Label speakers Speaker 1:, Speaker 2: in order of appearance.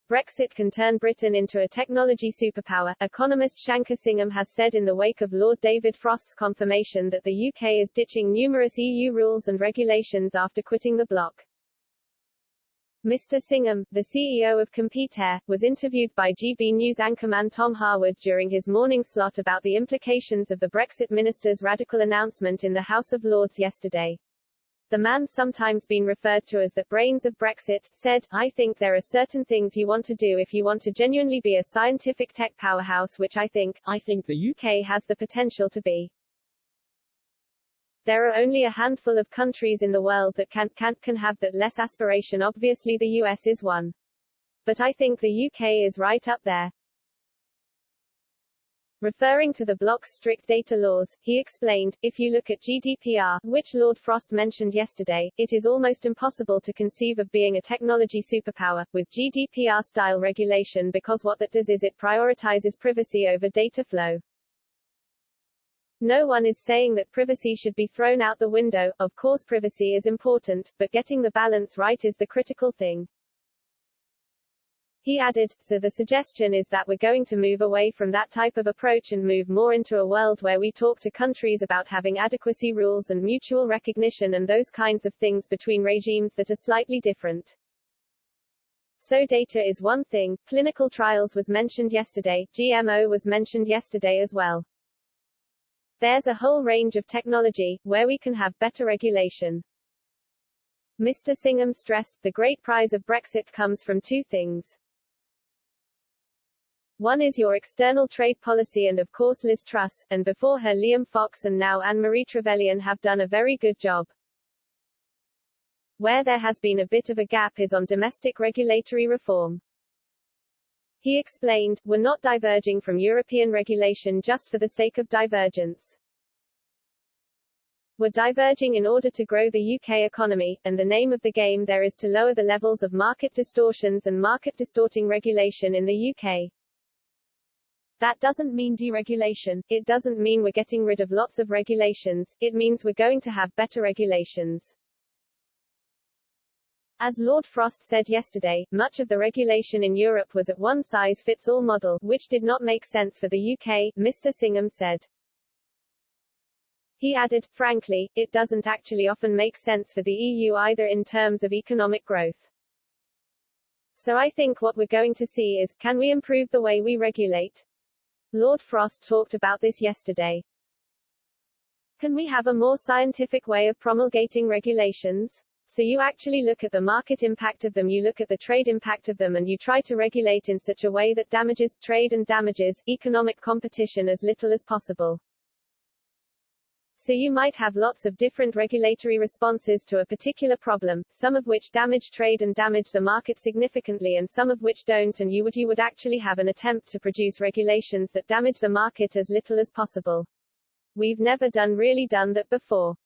Speaker 1: Brexit can turn Britain into a technology superpower, economist Shankar Singham has said in the wake of Lord David Frost's confirmation that the UK is ditching numerous EU rules and regulations after quitting the bloc. Mr. Singham, the CEO of Compete, was interviewed by GB News anchorman Tom Harwood during his morning slot about the implications of the Brexit minister's radical announcement in the House of Lords yesterday. The man, sometimes been referred to as the brains of Brexit, said, "I think there are certain things you want to do if you want to genuinely be a scientific tech powerhouse, which I think the UK has the potential to be. There are only a handful of countries in the world that can have that less aspiration. Obviously the US is one. But I think the UK is right up there." Referring to the bloc's strict data laws, he explained, "If you look at GDPR, which Lord Frost mentioned yesterday, it is almost impossible to conceive of being a technology superpower with GDPR-style regulation because what that does is it prioritizes privacy over data flow. No one is saying that privacy should be thrown out the window. Of course privacy is important, but getting the balance right is the critical thing." He added, "So the suggestion is that we're going to move away from that type of approach and move more into a world where we talk to countries about having adequacy rules and mutual recognition and those kinds of things between regimes that are slightly different. So data is one thing, clinical trials was mentioned yesterday, GMO was mentioned yesterday as well. There's a whole range of technology, where we can have better regulation." Mr. Singham stressed, the great prize of Brexit comes from two things. One is your external trade policy and of course Liz Truss, and before her Liam Fox and now Anne-Marie Trevelyan have done a very good job. Where there has been a bit of a gap is on domestic regulatory reform. He explained, "We're not diverging from European regulation just for the sake of divergence. We're diverging in order to grow the UK economy, and the name of the game there is to lower the levels of market distortions and market-distorting regulation in the UK. That doesn't mean deregulation, it doesn't mean we're getting rid of lots of regulations, it means we're going to have better regulations." As Lord Frost said yesterday, much of the regulation in Europe was a one-size-fits-all model, which did not make sense for the UK, Mr. Singham said. He added, "Frankly, it doesn't actually often make sense for the EU either in terms of economic growth. So I think what we're going to see is, can we improve the way we regulate?" Lord Frost talked about this yesterday. Can we have a more scientific way of promulgating regulations? So you actually look at the market impact of them, you look at the trade impact of them, and you try to regulate in such a way that damages trade and damages economic competition as little as possible. So you might have lots of different regulatory responses to a particular problem, some of which damage trade and damage the market significantly and some of which don't, and you would actually have an attempt to produce regulations that damage the market as little as possible. We've never really done that before.